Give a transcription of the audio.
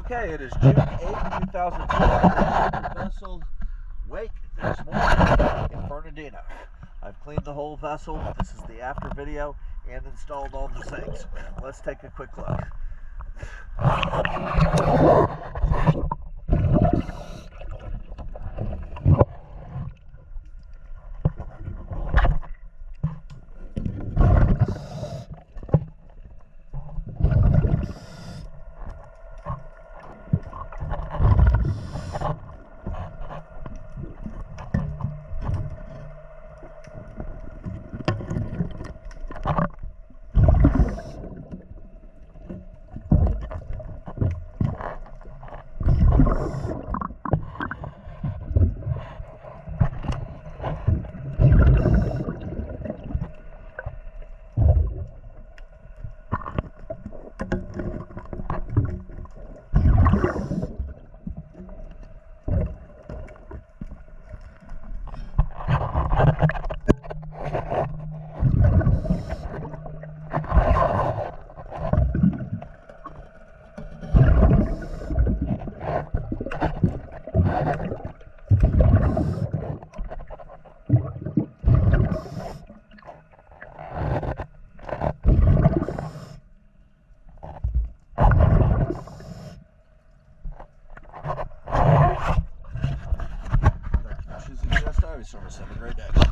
Okay, it is June 8th, 2012. Vessel wake this morning in Bernardino. I've cleaned the whole vessel. This is the after video and installed all the sinks. Let's take a quick look. Service. Have a great day.